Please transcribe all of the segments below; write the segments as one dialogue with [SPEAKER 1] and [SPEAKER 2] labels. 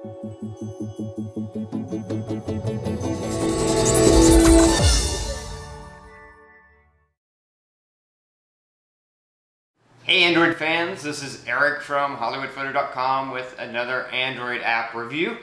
[SPEAKER 1] Hey Android fans, this is Eric from hollywoodfrodo.com with another Android app review.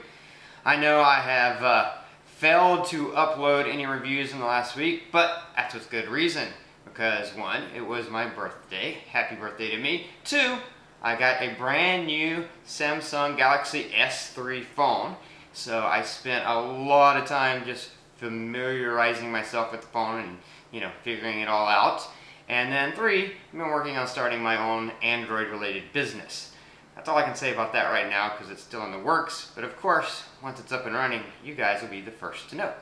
[SPEAKER 1] I know I have failed to upload any reviews in the last week, but that's with good reason. Because one, it was my birthday. Happy birthday to me. Two, I got a brand new Samsung Galaxy S3 phone. So I spent a lot of time just familiarizing myself with the phone and, figuring it all out. And then three, I've been working on starting my own Android-related business. That's all I can say about that right now because it's still in the works. But of course, once it's up and running, you guys will be the first to know.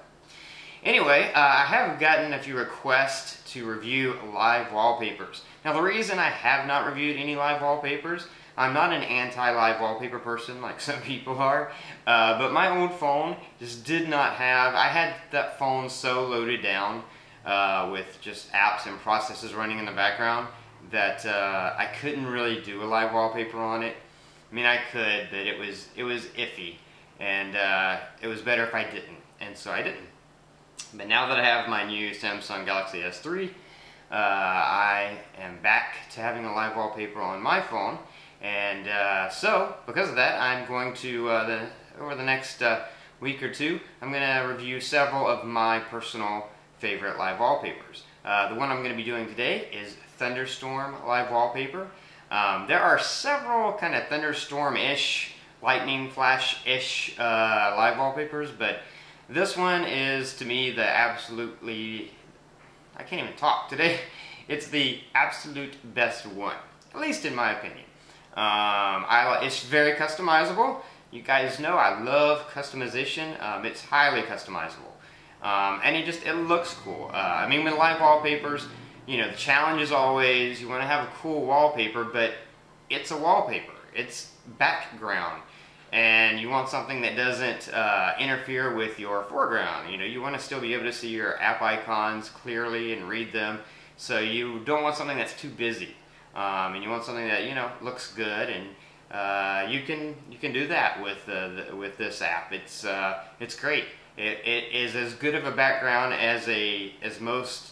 [SPEAKER 1] Anyway, I have gotten a few requests to review live wallpapers. Now the reason I have not reviewed any live wallpapers, I'm not an anti-live wallpaper person like some people are, but my old phone just did not have, I had that phone so loaded down with just apps and processes running in the background that I couldn't really do a live wallpaper on it. I mean, I could, but it was iffy, and it was better if I didn't, and so I didn't. But now that I have my new Samsung Galaxy S3, I am back to having a live wallpaper on my phone, and so because of that, I'm going to over the next week or two, I'm going to review several of my personal favorite live wallpapers. The one I'm going to be doing today is Thunderstorm Live Wallpaper. There are several kind of thunderstorm-ish, lightning flash-ish live wallpapers, but this one is, to me, the absolutely, I can't even talk today, it's the absolute best one, at least in my opinion. It's very customizable. You guys know I love customization. It's highly customizable. And it looks cool. I mean, with live wallpapers, the challenge is always you want to have a cool wallpaper, but it's a wallpaper. It's background, and you want something that doesn't interfere with your foreground. You want to still be able to see your app icons clearly and read them. So you don't want something that's too busy, and you want something that looks good. And you can do that with this app. It's great. It is as good of a background as most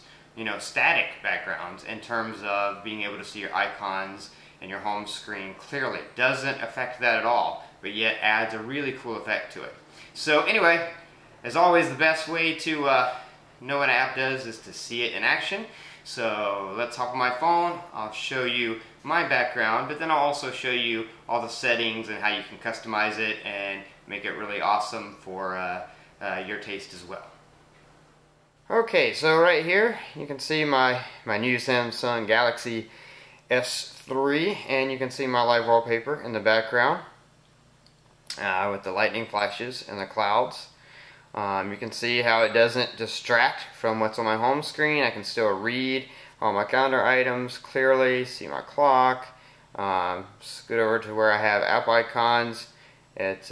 [SPEAKER 1] static backgrounds in terms of being able to see your icons and your home screen clearly. Doesn't affect that at all, but yet adds a really cool effect to it. So anyway, as always, the best way to know what an app does is to see it in action. So let's hop on my phone. I'll show you my background, but then I'll also show you all the settings and how you can customize it and make it really awesome for your taste as well. Okay, so right here you can see my new Samsung Galaxy S3, and you can see my live wallpaper in the background with the lightning flashes and the clouds. You can see how it doesn't distract from what's on my home screen. I can still read all my calendar items clearly, see my clock, scoot over to where I have app icons. It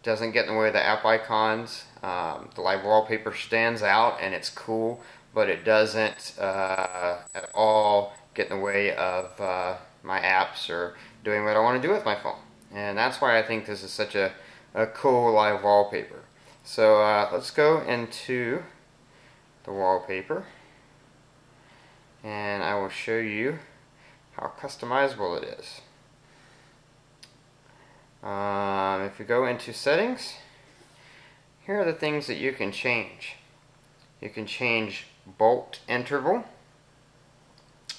[SPEAKER 1] doesn't get in the way of the app icons. The live wallpaper stands out and it's cool, but it doesn't at all get in the way of my apps or doing what I want to do with my phone. And that's why I think this is such a cool live wallpaper. So let's go into the wallpaper and I will show you how customizable it is. If you go into settings, here are the things that you can change. You can change bolt interval.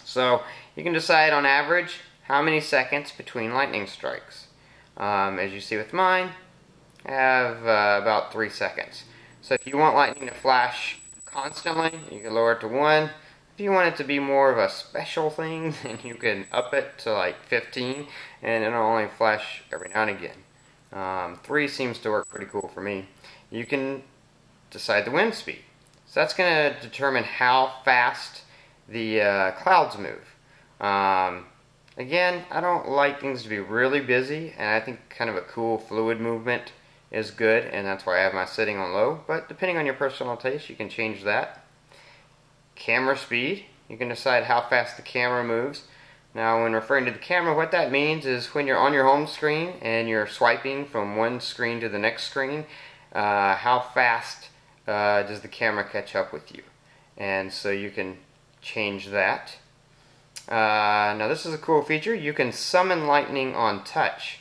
[SPEAKER 1] So you can decide on average how many seconds between lightning strikes. As you see with mine, I have about 3 seconds. So if you want lightning to flash constantly, you can lower it to 1. If you want it to be more of a special thing, then you can up it to like 15, and it'll only flash every now and again. 3 seems to work pretty cool for me. You can decide the wind speed. So that's going to determine how fast the clouds move. Again, I don't like things to be really busy, and I think kind of a cool fluid movement is good, and that's why I have my setting on low. But depending on your personal taste, you can change that. Camera speed, you can decide how fast the camera moves. Now when referring to the camera, what that means is when you're on your home screen and you're swiping from one screen to the next screen, how fast does the camera catch up with you? And so you can change that. Now this is a cool feature. You can summon lightning on touch.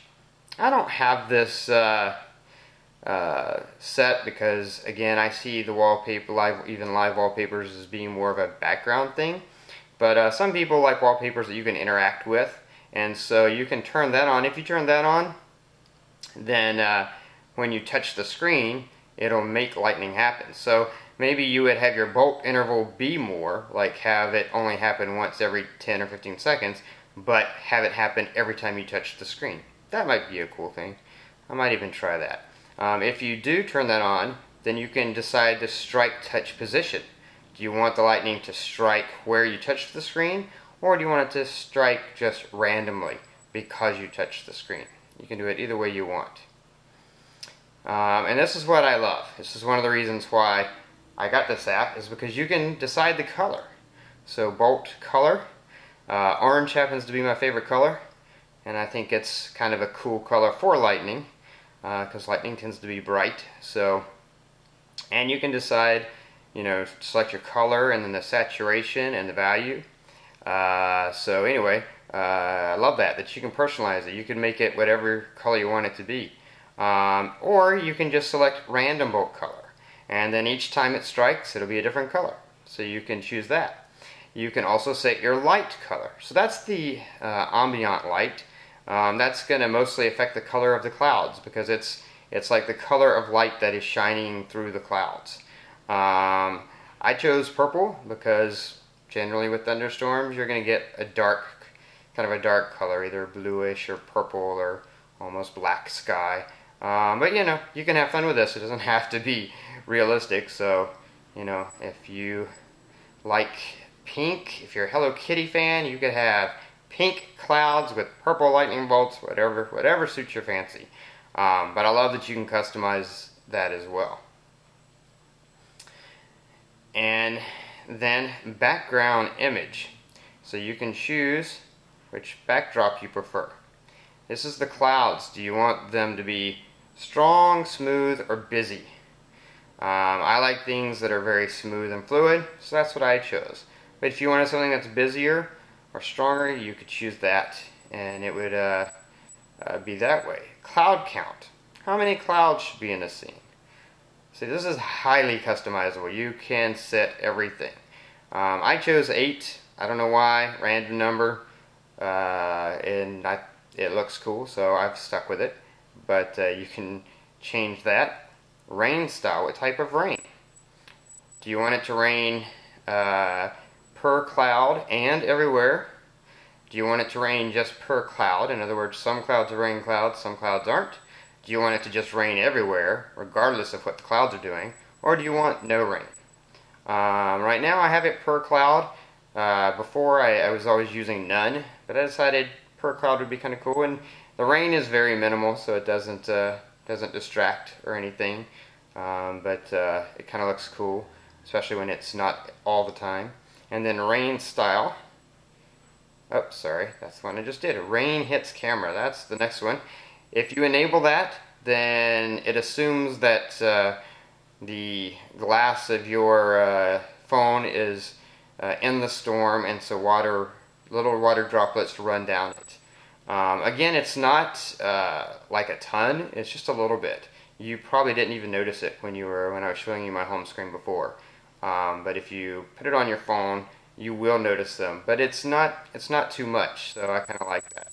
[SPEAKER 1] I don't have this set because, again, I see the wallpaper, even live wallpapers, as being more of a background thing. But some people like wallpapers that you can interact with, and so you can turn that on. If you turn that on, then when you touch the screen, it'll make lightning happen. So maybe you would have your bolt interval be more, like have it only happen once every 10 or 15 seconds, but have it happen every time you touch the screen. That might be a cool thing. I might even try that. If you do turn that on, then you can decide the strike touch position. Do you want the lightning to strike where you touch the screen, or do you want it to strike just randomly because you touched the screen? You can do it either way you want. And this is what I love. This is one of the reasons why I got this app, is because you can decide the color. So bolt color, orange happens to be my favorite color, and I think it's kind of a cool color for lightning, because lightning tends to be bright. So, and you can decide, select your color and then the saturation and the value. So anyway, I love that you can personalize it. You can make it whatever color you want it to be. Or you can just select random bolt color, and then each time it strikes, it'll be a different color. So you can choose that. You can also set your light color. So that's the ambient light. That's going to mostly affect the color of the clouds, because it's like the color of light that is shining through the clouds. I chose purple because generally with thunderstorms you're going to get a kind of a dark color, either bluish or purple or almost black sky. But you can have fun with this. It doesn't have to be realistic. So, if you like pink, if you're a Hello Kitty fan, you could have pink clouds with purple lightning bolts, whatever suits your fancy. But I love that you can customize that as well. And then background image. So you can choose which backdrop you prefer. This is the clouds. Do you want them to be strong, smooth, or busy? I like things that are very smooth and fluid, so that's what I chose. But if you wanted something that's busier or stronger, you could choose that, and it would be that way. Cloud count. How many clouds should be in a scene? See, this is highly customizable. You can set everything. I chose 8. I don't know why. Random number. It looks cool, so I've stuck with it. But you can change that. Rain style. What type of rain? Do you want it to rain per cloud and everywhere? Do you want it to rain just per cloud? In other words, some clouds are rain clouds, some clouds aren't. Do you want it to just rain everywhere, regardless of what the clouds are doing? Or do you want no rain? Right now I have it per cloud. Before I was always using none, but I decided per cloud would be kind of cool. And the rain is very minimal, so it doesn't distract or anything. But it kind of looks cool, especially when it's not all the time. And then rain style. Oh, sorry, that's the one I just did. Rain hits camera. That's the next one. If you enable that, then it assumes that the glass of your phone is in the storm, and so little water droplets run down it. Again, it's not like a ton. It's just a little bit. You probably didn't even notice it when I was showing you my home screen before. But if you put it on your phone, you will notice them. But it's not too much, so I kind of like that.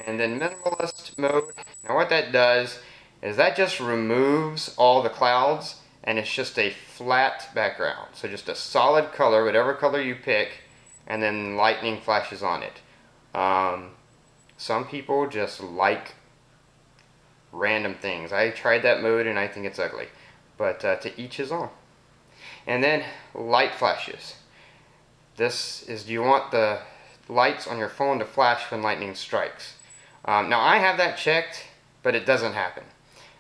[SPEAKER 1] And then minimalist mode. Now what that does is that just removes all the clouds, and it's just a flat background. So just a solid color, whatever color you pick, and then lightning flashes on it. Some people just like random things. I tried that mode and I think it's ugly. But to each his own. And then light flashes. This is, do you want the lights on your phone to flash when lightning strikes? Now I have that checked, but it doesn't happen.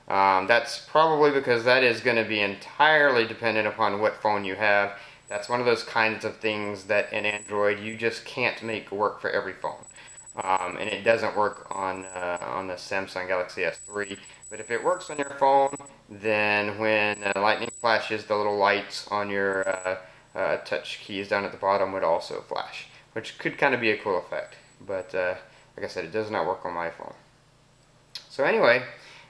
[SPEAKER 1] That's probably because that is going to be entirely dependent upon what phone you have. That's one of those kinds of things that in Android you just can't make work for every phone. And it doesn't work on the Samsung Galaxy S3. But if it works on your phone, then when lightning flashes, the little lights on your touch keys down at the bottom would also flash, which could kind of be a cool effect. But like I said, it does not work on my phone. So anyway,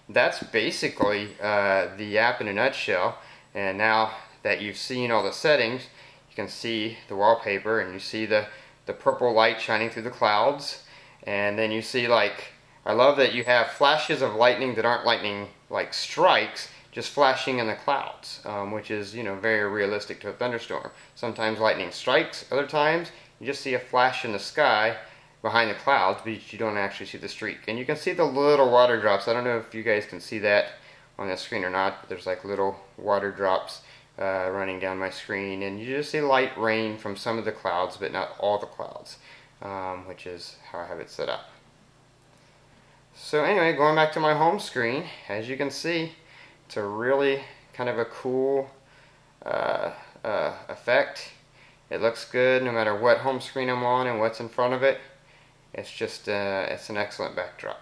[SPEAKER 1] that's basically the app in a nutshell. And now that you've seen all the settings, you can see the wallpaper, and you see the purple light shining through the clouds. And then you see, like, I love that you have flashes of lightning that aren't lightning like strikes, just flashing in the clouds, which is, you know, very realistic to a thunderstorm. Sometimes lightning strikes, other times you just see a flash in the sky behind the clouds, but you don't actually see the streak. And you can see the little water drops. I don't know if you guys can see that on the screen or not, but there's like little water drops running down my screen, and you just see light rain from some of the clouds, but not all the clouds, which is how I have it set up. So anyway, going back to my home screen, as you can see, it's a really kind of a cool effect. It looks good no matter what home screen I'm on and what's in front of it. It's just it's an excellent backdrop.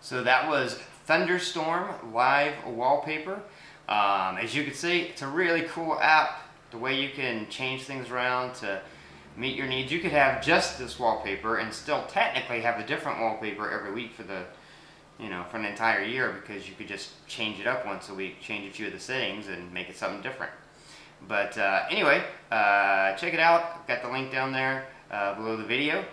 [SPEAKER 1] So that was Thunderstorm Live Wallpaper. As you can see, it's a really cool app. The way you can change things around to meet your needs. You could have just this wallpaper and still technically have a different wallpaper every week for the, you know, for an entire year, because you could just change it up once a week, change a few of the settings and make it something different. But anyway, check it out. I've got the link down there below the video.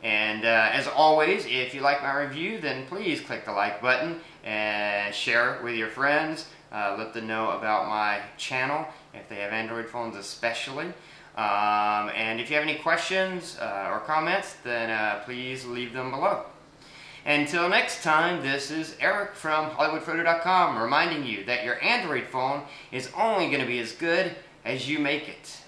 [SPEAKER 1] And as always, if you like my review, then please click the like button and share it with your friends. Let them know about my channel, if they have Android phones especially. And if you have any questions or comments, then please leave them below. Until next time, this is Eric from hollywoodfrodo.com reminding you that your Android phone is only going to be as good as you make it.